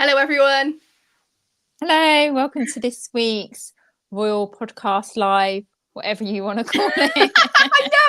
Hello, everyone. Hello, welcome to this week's Royal Podcast Live, whatever you want to call I it.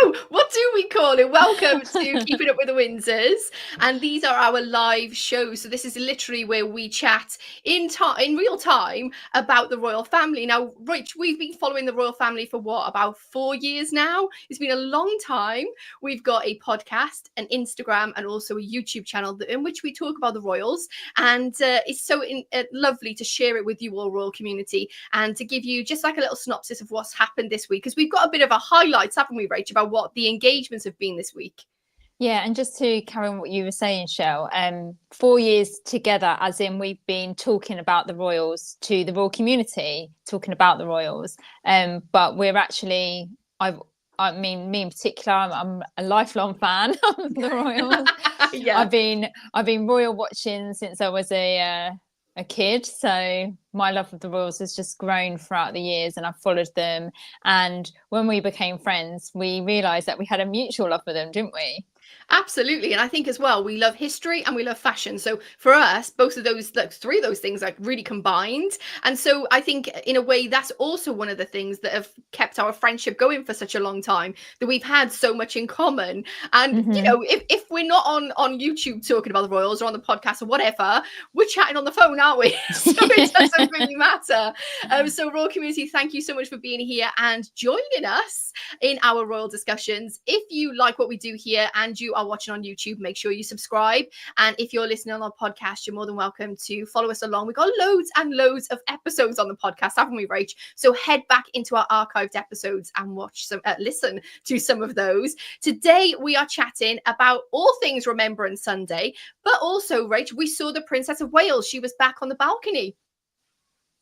know. What do we call it? Welcome to Keeping Up with the Windsors, and these are our live shows. So this is literally where we chat in real time about the royal family. Now, Rich, we've been following the royal family for what, about 4 years now? It's been a long time. We've got a podcast, an Instagram, and also a YouTube channel in which we talk about the royals, and it's so lovely to share it with you all, royal community, and to give you just like a little synopsis of what's happened this week, because we've got a bit of a highlights, haven't we, Rach, about what the engagements have been this week. Yeah, and just to carry on what you were saying, Shell, 4 years together, as in we've been talking about the royals to the royal community, talking about the royals. But we're actually, I mean, me in particular, I'm a lifelong fan of the royals. Yeah. I've been royal watching since I was a kid, so my love of the royals has just grown throughout the years, and I've followed them. And when we became friends, we realised that we had a mutual love for them, didn't we? Absolutely. And I think as well, we love history and we love fashion. So for us, both of those, like three of those things, like really combined. And so I think in a way, that's also one of the things that have kept our friendship going for such a long time, that we've had so much in common. And, Mm-hmm. if we're not on YouTube talking about the royals or on the podcast or whatever, we're chatting on the phone, aren't we? So it doesn't really matter. So royal community, thank you so much for being here and joining us in our royal discussions. If you like what we do here and you are watching on YouTube, make sure you subscribe. And if you're listening on our podcast, you're more than welcome to follow us along. We've got loads and loads of episodes on the podcast, haven't we, Rach? So head back into our archived episodes and listen to some of those. Today, we are chatting about all things Remembrance Sunday, but also, Rach, we saw the Princess of Wales. She was back on the balcony.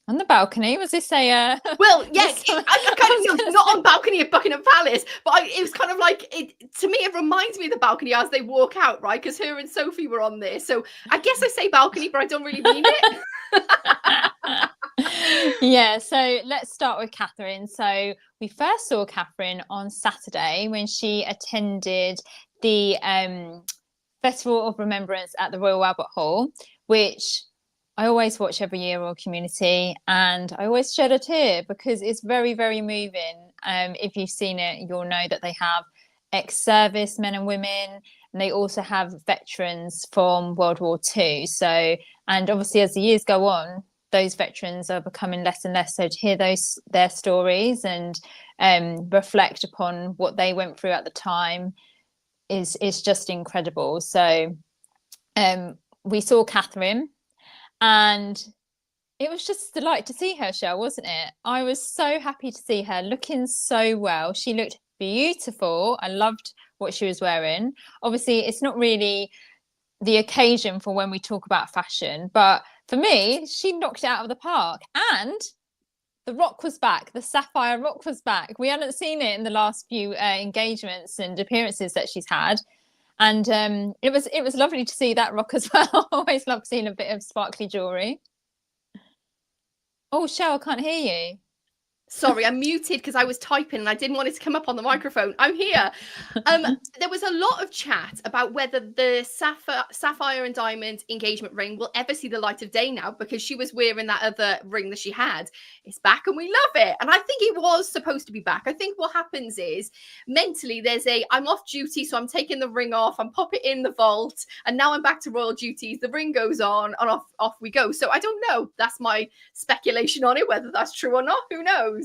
On the balcony, was this a Well, yeah, this I kind of not on balcony at Buckingham Palace, but it was kind of like it to me. It reminds me of the balcony as they walk out, right? Because her and Sophie were on there, so I guess I say balcony, but I don't really mean it. Yeah, so let's start with Catherine. So we first saw Catherine on Saturday when she attended the Festival of Remembrance at the Royal Albert Hall, which I always watch every year, Royal Community, and I always shed a tear because it's very, very moving. If you've seen it, you'll know that they have ex-service men and women, and they also have veterans from World War II. So, and obviously as the years go on, those veterans are becoming less and less. So to hear their stories and reflect upon what they went through at the time is just incredible. So we saw Catherine, and it was just a delight to see her, Shell, wasn't it? I was so happy to see her looking so well. She looked beautiful. I loved what she was wearing. Obviously, it's not really the occasion for when we talk about fashion, but for me, she knocked it out of the park. And the rock was back. The sapphire rock was back. We hadn't seen it in the last few engagements and appearances that she's had. And it was lovely to see that rock as well. I always love seeing a bit of sparkly jewelry. Oh, Shell, I can't hear you. Sorry, I'm muted because I was typing and I didn't want it to come up on the microphone. I'm here. There was a lot of chat about whether the sapphire and diamond engagement ring will ever see the light of day now, because she was wearing that other ring that she had. It's back and we love it. And I think it was supposed to be back. I think what happens is mentally I'm off duty, so I'm taking the ring off, I'm pop it in the vault, and now I'm back to royal duties. The ring goes on and off we go. So I don't know. That's my speculation on it, whether that's true or not. Who knows?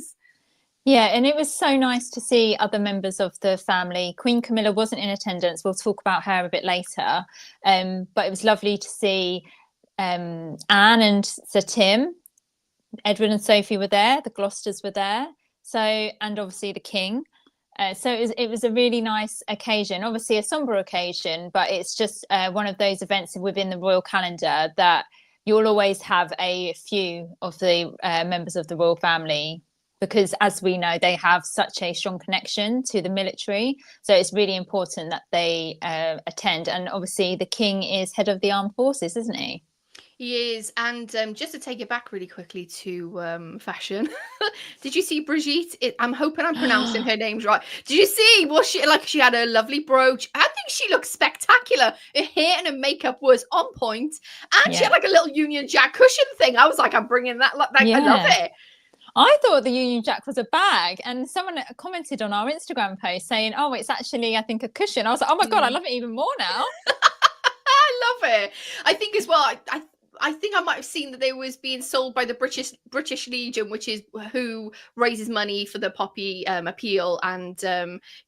Yeah, and it was so nice to see other members of the family. Queen Camilla wasn't in attendance. We'll talk about her a bit later. But it was lovely to see Anne and Sir Tim. Edward and Sophie were there. The Gloucesters were there. So, and obviously the King. So it was a really nice occasion. Obviously a somber occasion, but it's just one of those events within the royal calendar that you'll always have a few of the members of the royal family, because as we know, they have such a strong connection to the military. So it's really important that they attend. And obviously the King is head of the armed forces, isn't he? He is. And just to take it back really quickly to fashion, did you see Brigitte? I'm hoping I'm pronouncing her names right. Did you see? Was she like, she had a lovely brooch? I think she looked spectacular. Her hair and her makeup was on point, and she Yeah. had like a little Union Jack cushion thing. I was like, I'm bringing that. Like, I love Yeah. it. I thought the Union Jack was a bag, and someone commented on our Instagram post saying, "Oh, it's actually, I think, a cushion." I was like, "Oh my god, I love it even more now." I love it. I think as well. I think I might have seen that they was being sold by the British Legion, which is who raises money for the Poppy appeal. And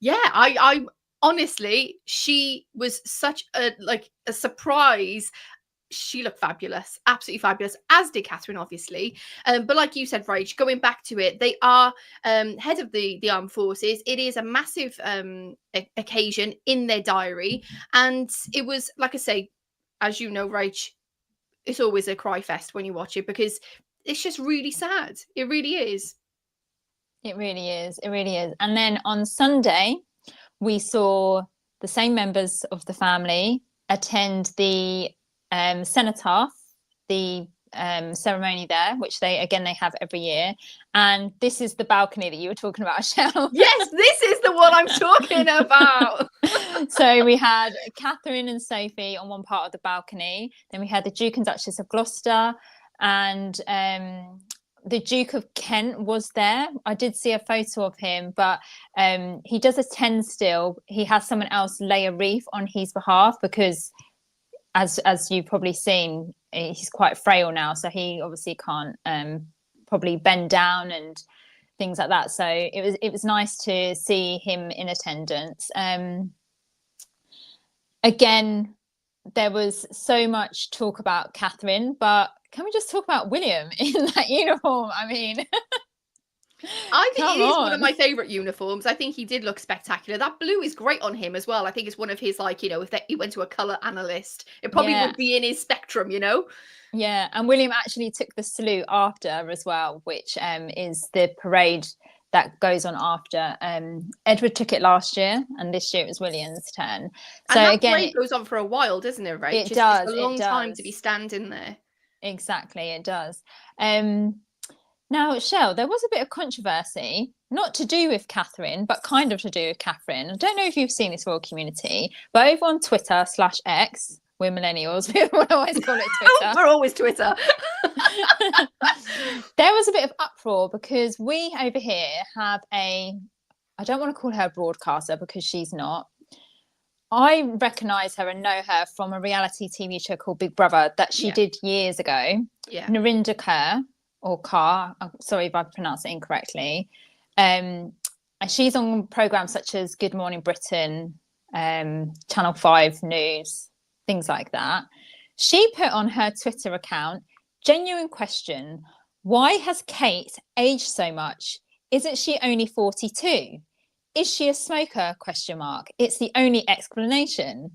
yeah, I honestly, she was such a surprise. She looked fabulous, absolutely fabulous, as did Catherine, obviously. But like you said, Rach, going back to it, they are head of the armed forces. It is a massive occasion in their diary, and it was, like I say, as you know, Rach, it's always a cry fest when you watch it, because it's just really sad. It really is. It really is. It really is. And then on Sunday, we saw the same members of the family attend the Cenotaph, the ceremony there, which they have every year. And this is the balcony that you were talking about, Shell. Yes, this is the one I'm talking about. So we had Catherine and Sophie on one part of the balcony. Then we had the Duke and Duchess of Gloucester, and the Duke of Kent was there. I did see a photo of him, but he does attend still. He has someone else lay a wreath on his behalf because, as you've probably seen, he's quite frail now, so he obviously can't probably bend down and things like that. So it was nice to see him in attendance. Again, there was so much talk about Catherine, but can we just talk about William in that uniform? I mean, I think it is one of my favorite uniforms. I think he did look spectacular. That blue is great on him as well. I think it's one of his, like, if he went to a color analyst, it probably would be in his spectrum, Yeah, and William actually took the salute after as well, which is the parade that goes on after. Edward took it last year, and this year it was William's turn. So and that again, parade goes on for a while, doesn't it? Right? It does. It's a long time to be standing there. Exactly, it does. Now, Shell, there was a bit of controversy, not to do with Catherine, but kind of to do with Catherine. I don't know if you've seen this royal community, but over on Twitter/X, we're millennials, we always call it Twitter. We're always Twitter. There was a bit of uproar because we over here have I don't want to call her a broadcaster because she's not. I recognise her and know her from a reality TV show called Big Brother that she did years ago. Yeah. Narinda Keur, or Carr, I'm sorry if I pronounced it incorrectly. And she's on programmes such as Good Morning Britain, Channel 5 News, things like that. She put on her Twitter account, genuine question, why has Kate aged so much? Isn't she only 42? Is she a smoker? ? It's the only explanation.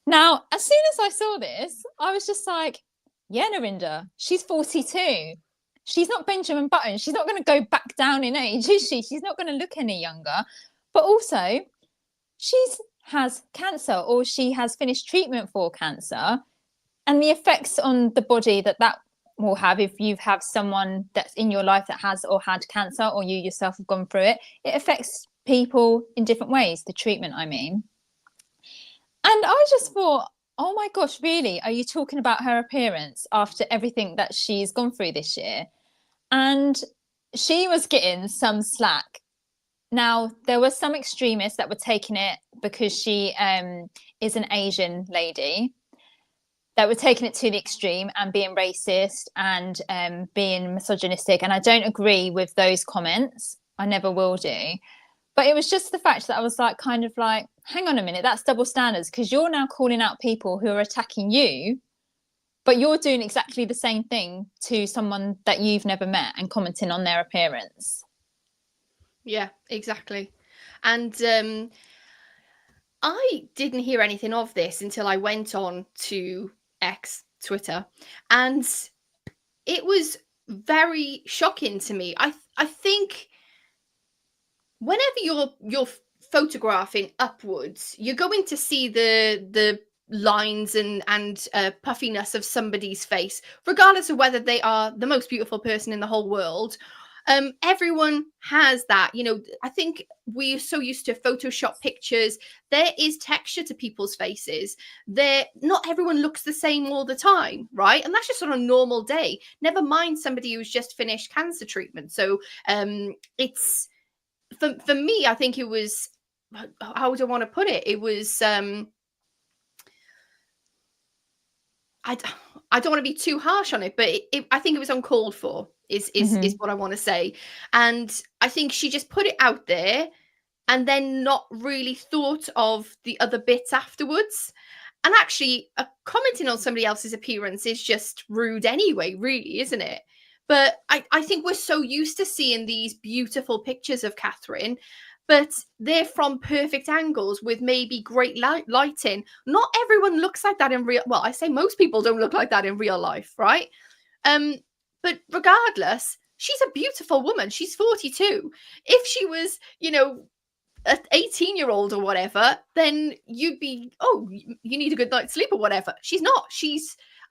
Now, as soon as I saw this, I was just like, yeah, Narinda, she's 42. She's not Benjamin Button. She's not going to go back down in age, is she? She's not going to look any younger. But also, she has cancer, or she has finished treatment for cancer. And the effects on the body that will have if you have someone that's in your life that has or had cancer, or you yourself have gone through it, it affects people in different ways, the treatment, I mean. And I just thought, oh my gosh, really? Are you talking about her appearance after everything that she's gone through this year? And she was getting some slack. Now, there were some extremists that were taking it because she is an Asian lady, that were taking it to the extreme and being racist and being misogynistic. And I don't agree with those comments. I never will do. But it was just the fact that I was like, kind of like, hang on a minute, that's double standards, because you're now calling out people who are attacking you, but you're doing exactly the same thing to someone that you've never met and commenting on their appearance. Yeah, exactly. And I didn't hear anything of this until I went on to X, Twitter, and it was very shocking to me. I think whenever you're photographing upwards, you're going to see the lines and puffiness of somebody's face, regardless of whether they are the most beautiful person in the whole world. Everyone has that, you know. I think we're so used to Photoshop pictures. There is texture to people's faces. Not everyone looks the same all the time, right? And that's just on a normal day, never mind somebody who's just finished cancer treatment. So it's for me, I think it was, how would I want to put it, it was I don't want to be too harsh on it, but I think it was uncalled for, is what I want to say. And I think she just put it out there and then not really thought of the other bits afterwards. And actually, commenting on somebody else's appearance is just rude anyway, really, isn't it? But I think we're so used to seeing these beautiful pictures of Catherine, but they're from perfect angles with maybe great lighting. Not everyone looks like that in real. Well, I say most people don't look like that in real life, right? But regardless, she's a beautiful woman. She's 42. If she was, you know, an 18-year-old or whatever, then you'd be, oh, you need a good night's sleep or whatever. She's not.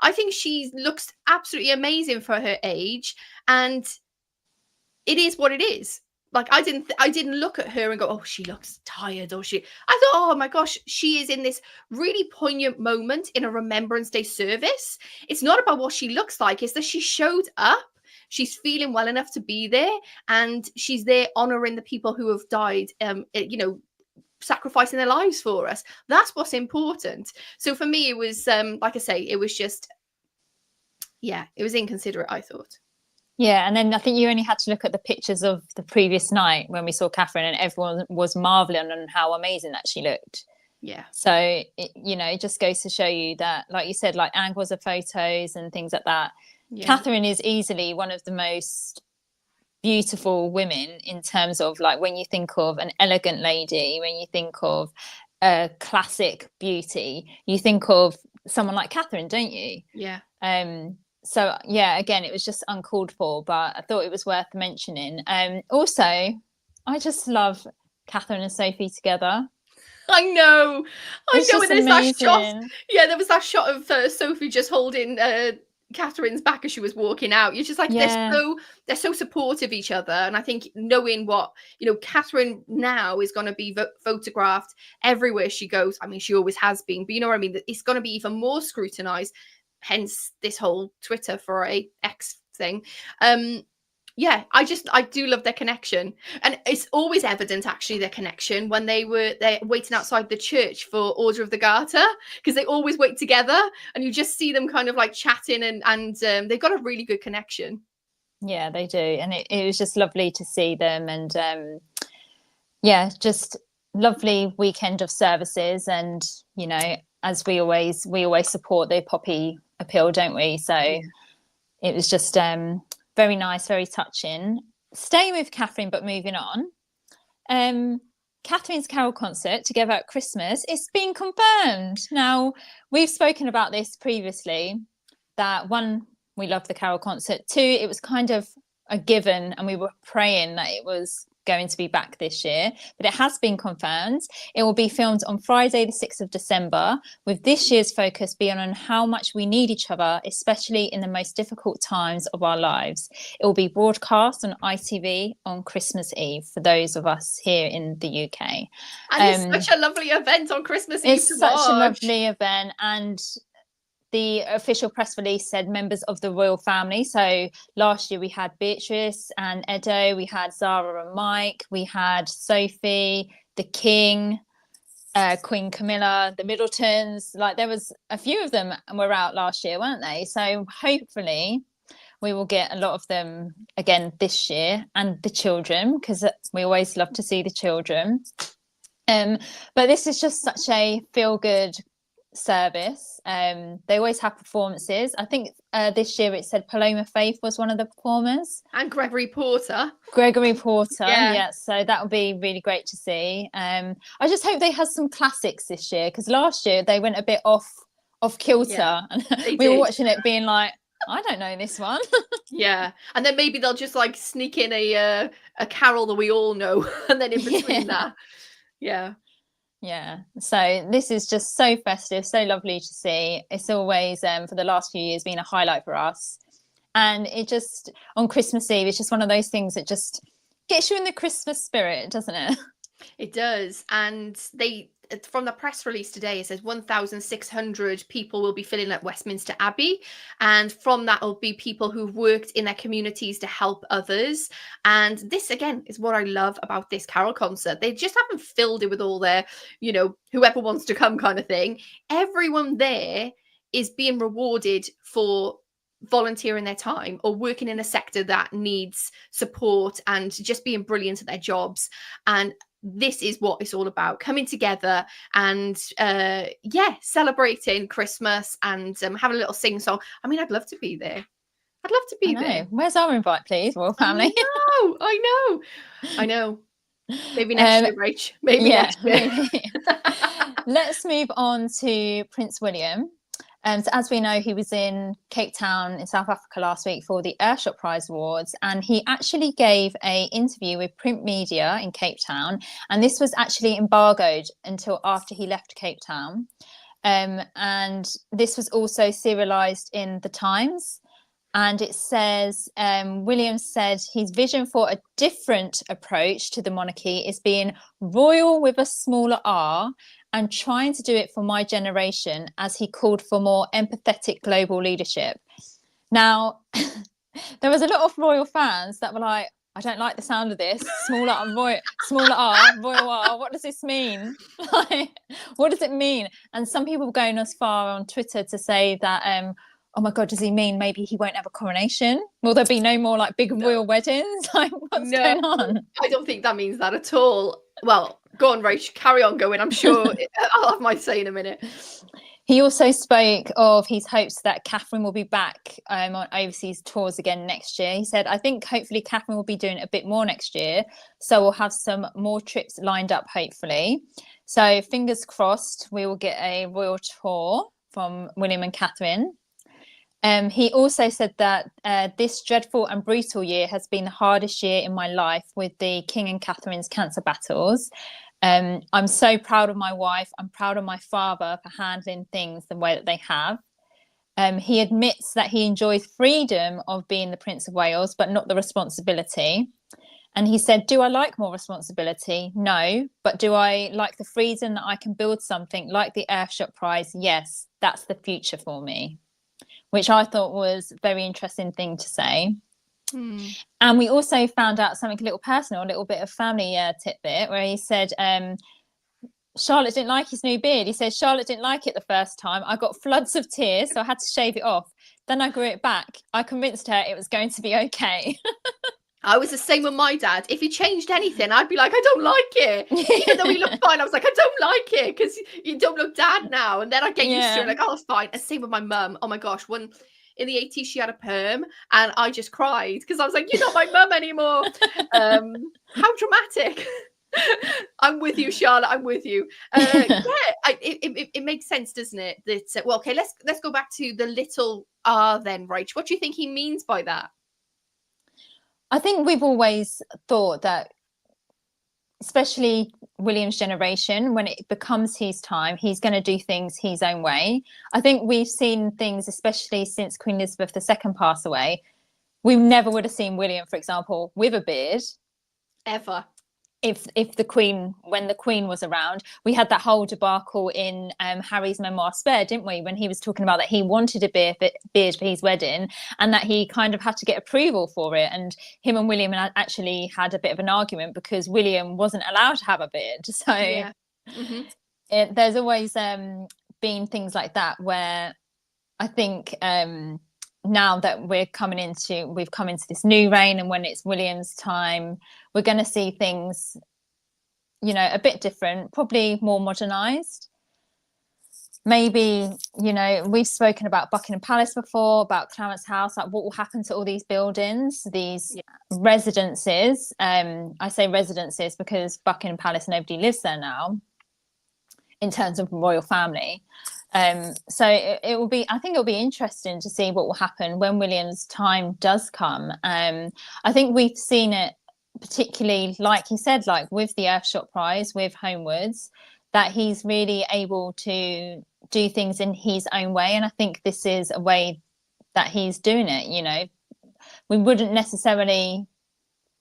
I think she looks absolutely amazing for her age, and it is what it is. Like, I didn't look at her and go, oh, she looks tired, or I thought, oh my gosh, she is in this really poignant moment in a Remembrance Day service. It's not about what she looks like, it's that she showed up. She's feeling well enough to be there, and she's there honoring the people who have died, you know, sacrificing their lives for us. That's what's important. So for me, it was, like I say, it was just, yeah, it was inconsiderate, I thought. Yeah, and then I think you only had to look at the pictures of the previous night when we saw Catherine, and everyone was marveling on how amazing that she looked. Yeah. So, you know, it just goes to show you that, like you said, like angles of photos and things like that. Yeah. Catherine is easily one of the most beautiful women in terms of, like, when you think of an elegant lady, when you think of a classic beauty, you think of someone like Catherine, don't you? Yeah. So yeah, again, it was just uncalled for, but I thought it was worth mentioning. Also, I just love Catherine and Sophie together. I know. And there's amazing. That shot. Yeah, there was that shot of Sophie just holding Catherine's back as she was walking out. You're just like, yeah, they're so supportive of each other. And I think knowing what, you know, Catherine now is going to be photographed everywhere she goes. I mean, she always has been, but you know what I mean? It's going to be even more scrutinized. Hence this whole Twitter for a X thing. Yeah, I do love their connection, and it's always evident actually their connection when they're waiting outside the church for Order of the Garter, because they always wait together, and you just see them kind of like chatting, and they've got a really good connection. Yeah, they do, and it was just lovely to see them, and yeah, just lovely weekend of services, and you know, as we always support the poppy appeal, don't we? So yeah. It was just very nice, very touching. Staying with Catherine, but moving on. Catherine's carol concert Together at Christmas, it's been confirmed. Now, we've spoken about this previously, that one, we love the carol concert. Two, it was kind of a given, and we were praying that it was going to be back this year, but it has been confirmed. It will be filmed on Friday the 6th of December, with this year's focus being on how much we need each other, especially in the most difficult times of our lives. It will be broadcast on ITV on Christmas Eve for those of us here in the UK. And it's such a lovely event on Christmas Eve. It's such a lovely event, and the official press release said members of the royal family. So last year we had Beatrice and Edo, we had Zara and Mike, we had Sophie, the King, Queen Camilla, the Middletons. Like, there was a few of them were out last year, weren't they? So hopefully we will get a lot of them again this year, and the children, because we always love to see the children. But this is just such a feel-good service. They always have performances. I think this year it said Paloma Faith was one of the performers, and Gregory Porter. Yeah, so that would be really great to see. I just hope they have some classics this year, because last year they went a bit off kilter, and we were watching it being like, I don't know this one. Yeah, and then maybe they'll just like sneak in a carol that we all know, and then in between that. Yeah. Yeah, so this is just so festive, so lovely to see. It's always for the last few years been a highlight for us, and it just on Christmas Eve, it's just one of those things that just gets you in the Christmas spirit, doesn't it? It does. And they, from the press release today, it says 1,600 people will be filling up Westminster Abbey. And from that will be people who've worked in their communities to help others. And this, again, is what I love about this carol concert. They just haven't filled it with all their, whoever wants to come kind of thing. Everyone there is being rewarded for volunteering their time or working in a sector that needs support and just being brilliant at their jobs. And this is what it's all about, coming together and celebrating Christmas and having a little sing song. I mean, I'd love to be there. I'd love to be there. Where's our invite, please, royal family? I know. Maybe next year, Rach. Maybe next year. Maybe. Let's move on to Prince William. So as we know, he was in Cape Town in South Africa last week for the Earthshot Prize Awards, and he actually gave an interview with print media in Cape Town, and this was actually embargoed until after he left Cape Town. And this was also serialised in the Times, and it says, William said his vision for a different approach to the monarchy is being royal with a smaller R, and trying to do it for my generation, as he called for more empathetic global leadership. Now, there was a lot of royal fans that were like, I don't like the sound of this. Smaller R, royal R. What does this mean? Like, what does it mean? And some people were going as far on Twitter to say that, oh my God, does he mean maybe he won't have a coronation? Will there be no more like big royal weddings? Like, what's going on? I don't think that means that at all. Well, go on, Rach, carry on going. I'm sure I'll have my say in a minute. He also spoke of his hopes that Catherine will be back on overseas tours again next year. He said, I think hopefully Catherine will be doing a bit more next year. So we'll have some more trips lined up, hopefully. So fingers crossed, we will get a royal tour from William and Catherine. He also said that this dreadful and brutal year has been the hardest year in my life with the King and Catherine's cancer battles. I'm so proud of my wife. I'm proud of my father for handling things the way that they have. He admits that he enjoys freedom of being the Prince of Wales, but not the responsibility. And he said, do I like more responsibility? No. But do I like the freedom that I can build something like the Earthshot Prize? Yes, that's the future for me. Which I thought was a very interesting thing to say. And we also found out something a little personal, a little bit of family tidbit, where he said Charlotte didn't like his new beard. He said Charlotte didn't like it the first time. I got floods of tears, so I had to shave it off. Then I grew it back. I convinced her it was going to be okay. I was the same with my dad. If he changed anything, I'd be like, I don't like it. Even though he looked fine, I was like, I don't like it because you don't look dad now. And then I get used to it, like, oh, it's fine. And same with my mum. Oh my gosh, when in the 80s she had a perm and I just cried because I was like, you're not my mum anymore. How dramatic. I'm with you, Charlotte. I'm with you. It makes sense, doesn't it? That well, okay, let's go back to the little R then, Rach. What do you think he means by that? I think we've always thought that, especially William's generation, when it becomes his time, he's going to do things his own way. I think we've seen things, especially since Queen Elizabeth II passed away. We never would have seen William, for example, with a beard. Ever. If the Queen, when the Queen was around, we had that whole debacle in Harry's memoir Spare, didn't we? When he was talking about that he wanted a beard for his wedding and that he kind of had to get approval for it. And him and William actually had a bit of an argument because William wasn't allowed to have a beard. So there's always been things like that where I think now that we've come into this new reign, and when it's William's time, we're going to see things, a bit different, probably more modernized. Maybe, we've spoken about Buckingham Palace before, about Clarence House, like what will happen to all these buildings, these residences. I say residences because Buckingham Palace, nobody lives there now in terms of royal family. So it will be, I think it'll be interesting to see what will happen when William's time does come. I think we've seen it particularly, like he said, like with the Earthshot Prize, with Homewards, that he's really able to do things in his own way. And I think this is a way that he's doing it. You know, we wouldn't necessarily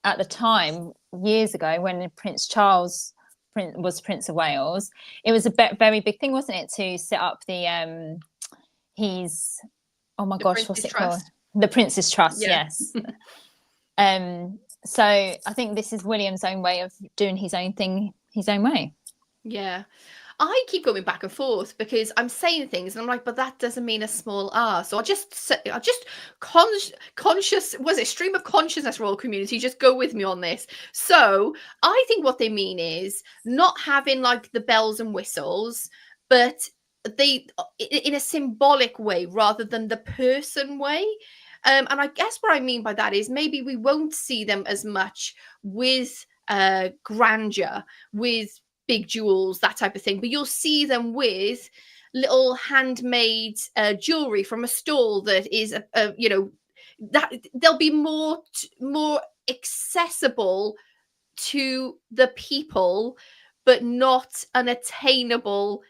at the time, years ago, when Prince Charles was Prince of Wales, it was a very big thing, wasn't it, to set up the oh my gosh, what's it called? The Prince's Trust, yes. So I think this is William's own way of doing his own thing, his own way. Yeah. I keep going back and forth because I'm saying things and I'm like, but that doesn't mean a small r. So I just conscious, was it stream of consciousness, Royal Community? Just go with me on this. So I think what they mean is not having like the bells and whistles, but they in a symbolic way rather than the person way. And I guess what I mean by that is maybe we won't see them as much with grandeur, with big jewels, that type of thing, but you'll see them with little handmade jewelry from a stall that is you know, that they'll be more accessible to the people, but not unattainable.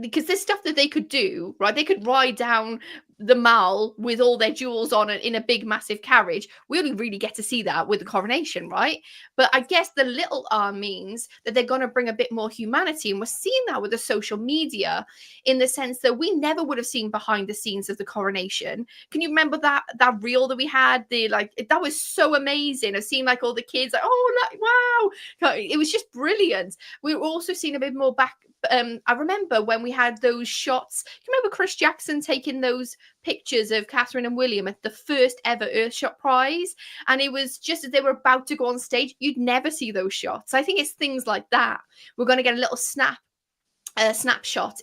Because there's stuff that they could do, right? They could ride down the mall with all their jewels on it in a big massive carriage. We only really get to see that with the coronation, right? But I guess the little r means that they're going to bring a bit more humanity, and we're seeing that with the social media, in the sense that we never would have seen behind the scenes of the coronation. Can you remember that reel that we had? That was so amazing. I've seen like all the kids like, oh, like, wow, it was just brilliant. We were also seeing a bit more back. I remember when we had those shots. You remember Chris Jackson taking those pictures of Catherine and William at the first ever Earthshot Prize, and it was just as they were about to go on stage. You'd never see those shots. I think it's things like that. We're going to get a little snapshot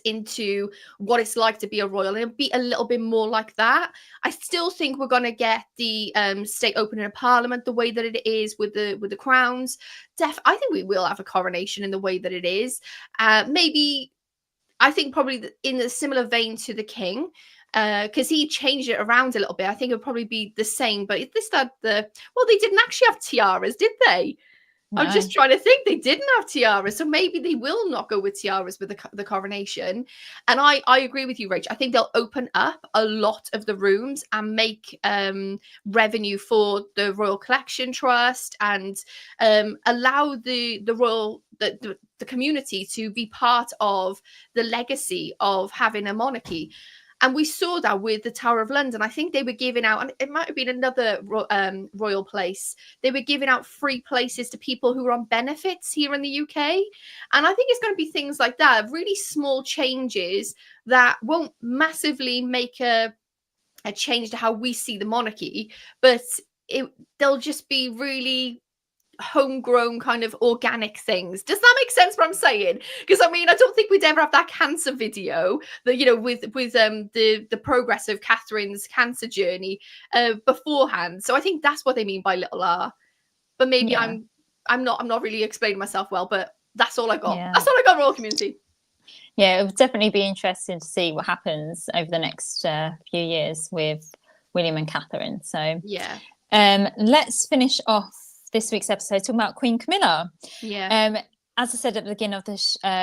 into what it's like to be a royal, and it'll be a little bit more like that. I still think we're going to get the state opening of Parliament the way that it is with the crowns. I think we will have a coronation in the way that it is. Maybe I think probably in a similar vein to the King, because he changed it around a little bit. I think it'll probably be the same, but they didn't actually have tiaras, did they? No. I'm just trying to think. They didn't have tiaras, so maybe they will not go with tiaras with the coronation. And I agree with you, Rach. I think they'll open up a lot of the rooms and make revenue for the Royal Collection Trust, and allow the royal the community to be part of the legacy of having a monarchy. And we saw that with the Tower of London. I think they were giving out, and it might have been another royal place, they were giving out free places to people who were on benefits here in the UK. And I think it's going to be things like that, really small changes that won't massively make a change to how we see the monarchy, but they'll just be really homegrown kind of organic things. Does that make sense what I'm saying? Because I mean, I don't think we'd ever have that cancer video that, you know, with the progress of Catherine's cancer journey beforehand. So I think that's what they mean by little r. But maybe I'm not really explaining myself well, but that's all I got. That's all I got, Royal Community. Yeah, it would definitely be interesting to see what happens over the next few years with William and Catherine. So yeah, let's finish off this week's episode talking about Queen Camilla. Yeah. As I said at the beginning of the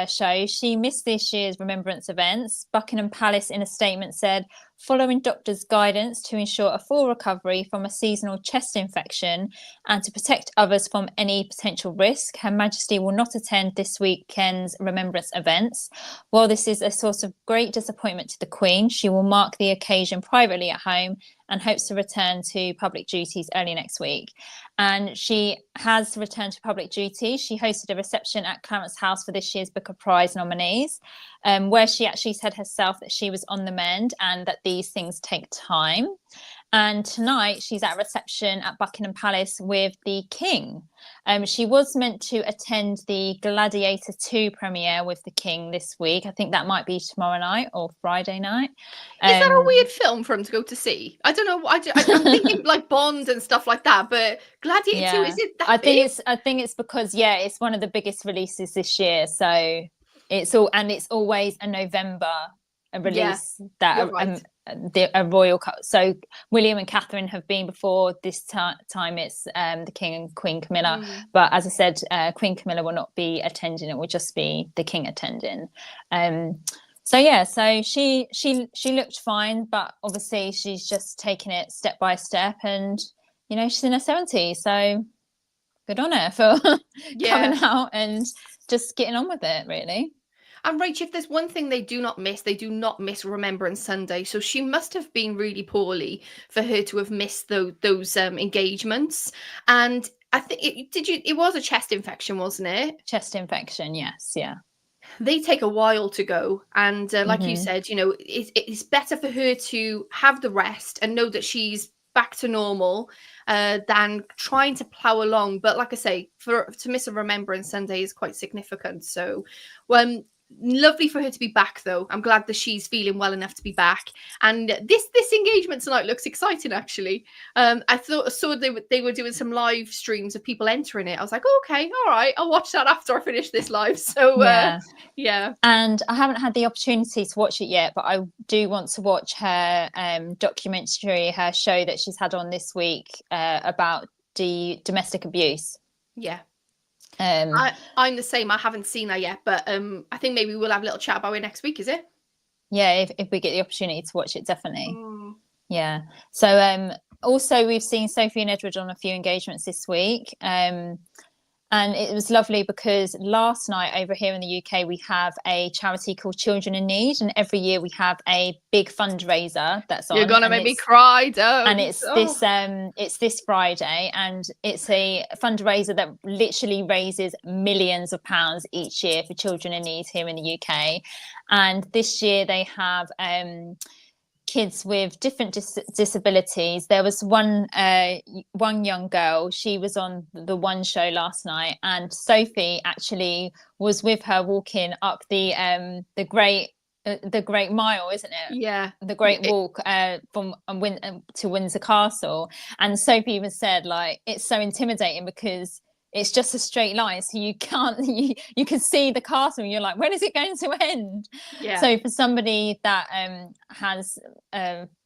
show, she missed this year's Remembrance events. Buckingham Palace, in a statement, said, following doctors' guidance to ensure a full recovery from a seasonal chest infection and to protect others from any potential risk, Her Majesty will not attend this weekend's Remembrance events. While this is a source of great disappointment to the Queen, she will mark the occasion privately at home and hopes to return to public duties early next week. And she has returned to public duty. She hosted a reception at Clarence House for this year's Booker Prize nominees, where she actually said herself that she was on the mend and that these things take time. And tonight she's at a reception at Buckingham Palace with the King. She was meant to attend the Gladiator 2 premiere with the King this week. I think that might be tomorrow night or Friday night. Is that a weird film for him to go to see? I don't know. I'm thinking like Bond and stuff like that, but Gladiator 2, is it that big? I think it's because it's one of the biggest releases this year. So it's always a November release that a royal so William and Catherine have been before. This time it's the King and Queen Camilla, but as I said, Queen Camilla will not be attending. It will just be the King attending. So she looked fine, but obviously she's just taking it step by step, and she's in her 70s, so good on her for coming out and just getting on with it, really. And Rach, if there's one thing they do not miss Remembrance Sunday. So she must have been really poorly for her to have missed those engagements. And I think it was a chest infection, wasn't it? Chest infection, yes, yeah. They take a while to go, and like you said, it's better for her to have the rest and know that she's back to normal than trying to plow along. But like I say, to miss a Remembrance Sunday is quite significant. So lovely for her to be back, though. I'm glad that she's feeling well enough to be back. And this engagement tonight looks exciting, actually. I saw they were doing some live streams of people entering it. I was like, okay, all right, I'll watch that after I finish this live. So yeah. And I haven't had the opportunity to watch it yet, but I do want to watch her documentary, her show that she's had on this week about the domestic abuse. Yeah. I'm the same. I haven't seen that yet, but I think maybe we'll have a little chat about it next week, is it? Yeah, if we get the opportunity to watch it, definitely. Yeah. So also we've seen Sophie and Edward on a few engagements this week. And it was lovely because last night over here in the UK, we have a charity called Children in Need. And every year we have a big fundraiser that's on. You're going to make me cry, don't. And it's this Friday. And it's a fundraiser that literally raises millions of pounds each year for children in need here in the UK. And this year they have kids with different disabilities. There was one young girl, she was on the One show last night, and Sophie actually was with her walking up the Great Mile, isn't it? Yeah, the Great Walk from to Windsor Castle. And Sophie even said, like, it's so intimidating because it's just a straight line, so you can't you can see the castle and you're like, when is it going to end? Yeah. So for somebody that has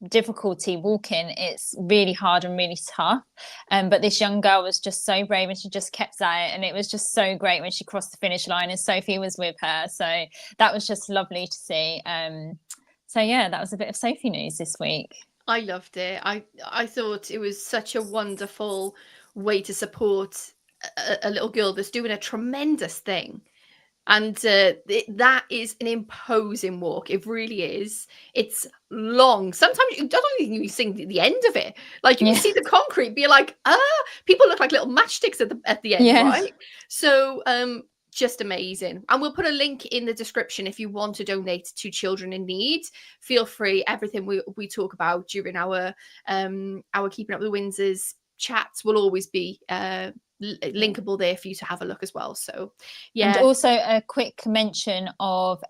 difficulty walking, it's really hard and really tough, but this young girl was just so brave and she just kept at it, and it was just so great when she crossed the finish line and Sophie was with her. So that was just lovely to see. So yeah, that was a bit of Sophie news this week. I loved it. I thought it was such a wonderful way to support a little girl that's doing a tremendous thing. And that is an imposing walk. It really is. It's long. Sometimes you don't even you see the end of it. Like you can see the concrete, be like, people look like little matchsticks at the end, right? So just amazing. And we'll put a link in the description if you want to donate to Children in Need. Feel free. Everything we talk about during our Keeping Up with the Windsors chats will always be linkable there for you to have a look as well. So yeah. And also a quick mention of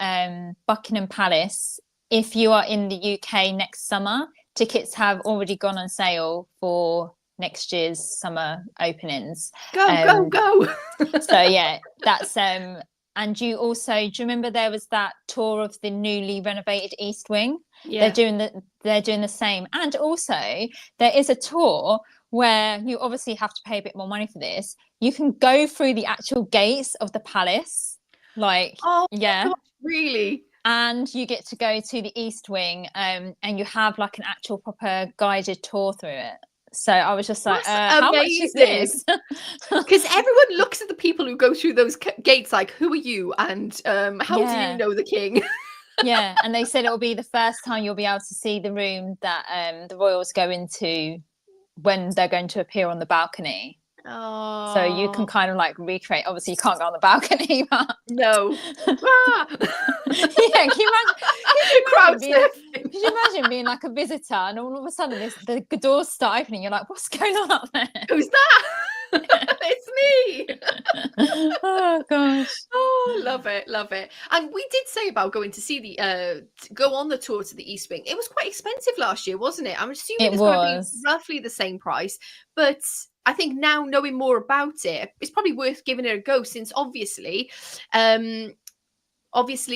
Buckingham Palace. If you are in the UK next summer, tickets have already gone on sale for next year's summer openings. Go So yeah, that's and you also, do you remember there was that tour of the newly renovated East Wing? Yeah. They're doing the same. And also there is a tour where you obviously have to pay a bit more money for this. You can go through the actual gates of the palace, like, yeah, gosh, really, and you get to go to the East Wing, and you have like an actual proper guided tour through it. So I was just like, how much is this? Because everyone looks at the people who go through those gates like, who are you? And how do you know the king? Yeah, and they said it will be the first time you'll be able to see the room that the royals go into when they're going to appear on the balcony. Oh. So you can kind of like recreate. Obviously, you can't go on the balcony, but no. Yeah, can you imagine being like a visitor and all of a sudden the doors start opening? You're like, what's going on up there? Who's that? It's me. Oh gosh. Oh, love it. And we did say about going to see go on the tour to the East Wing. It was quite expensive last year, wasn't it? I'm assuming it's going to be roughly the same price, but I think now knowing more about it, it's probably worth giving it a go, since obviously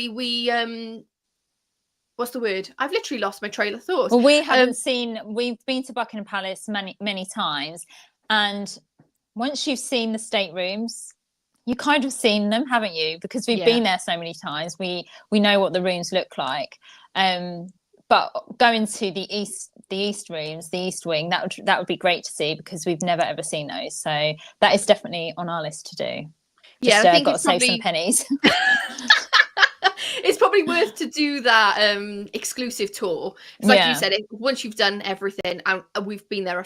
we what's the word? I've literally lost my trail of thought. Well, we haven't seen. We've been to Buckingham Palace many times, and once you've seen the staterooms, you kind of seen them, haven't you? Because we've been there so many times. We know what the rooms look like. But going to the east rooms, the east wing, that would be great to see, because we've never ever seen those. So that is definitely on our list to do. Just, I think got to save some pennies. It's probably worth to do that exclusive tour. It's like you said, once you've done everything, and we've been there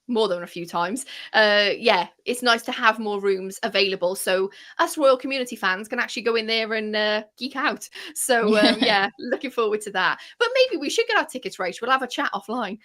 more than a few times. It's nice to have more rooms available, so us Royal Community fans can actually go in there and geek out. So looking forward to that. But maybe we should get our tickets, Rach. We'll have a chat offline.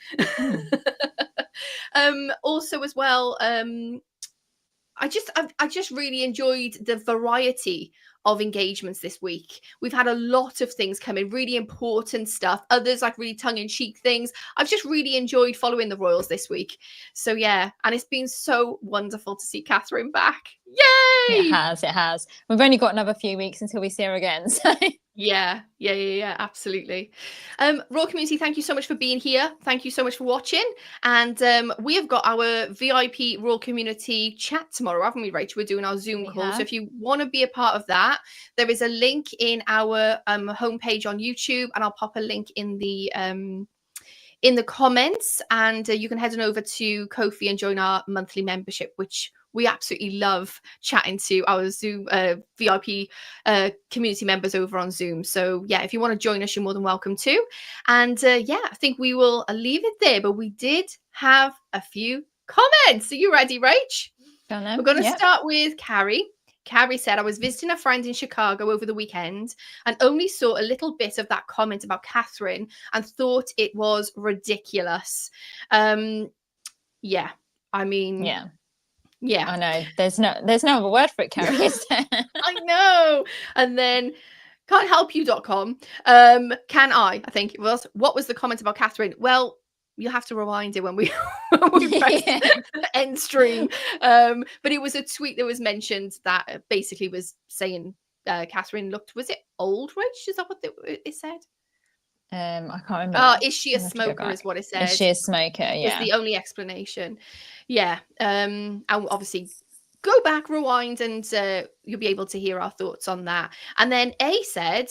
Also as well, I just really enjoyed the variety of engagements this week. We've had a lot of things come in, really important stuff, others like really tongue-in-cheek things. I've just really enjoyed following the Royals this week. So yeah, and it's been so wonderful to see Catherine back. Yay! It has. We've only got another few weeks until we see her again. So yeah, absolutely. Royal Community, thank you so much for being here. Thank you so much for watching. And we have got our VIP Royal Community chat tomorrow, haven't we, Rach? We're doing our Zoom call. So if you want to be a part of that, there is a link in our homepage on YouTube, and I'll pop a link in the comments, and you can head on over to Ko-fi and join our monthly membership, which we absolutely love chatting to our Zoom VIP community members over on Zoom. So yeah, if you want to join us, you're more than welcome to. And I think we will leave it there, but we did have a few comments. Are you ready, Rach? We're going to start with Carrie. Carrie said, I was visiting a friend in Chicago over the weekend and only saw a little bit of that comment about Catherine and thought it was ridiculous. Yeah, I know. There's no other word for it, Carrie, is there? I know. And then can'thelpyou.com. Can I think it was, what was the comment about Catherine? Well, you'll have to rewind it when we press end stream. But it was a tweet that was mentioned that basically was saying Catherine looked, was it old, Rich? Is that what it said? I can't remember. Oh, is she a smoker is what it says. Is she a smoker? Yeah. It's the only explanation. Yeah. And obviously go back, rewind, and you'll be able to hear our thoughts on that. And then A said,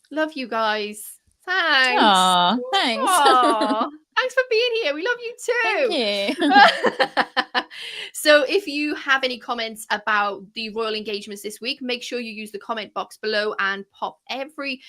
love you guys. Thanks. Aww, thanks. Aww. Thanks for being here. We love you too. Thank you. So if you have any comments about the royal engagements this week, make sure you use the comment box below and pop every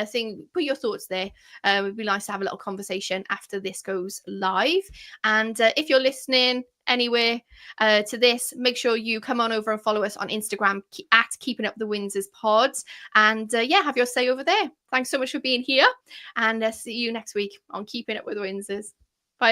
thing, put your thoughts there. It would be nice to have a little conversation after this goes live. And if you're listening anywhere to this, make sure you come on over and follow us on Instagram at Keeping Up the Windsors Pod. And have your say over there. Thanks so much for being here, and see you next week on Keeping Up with the Windsors.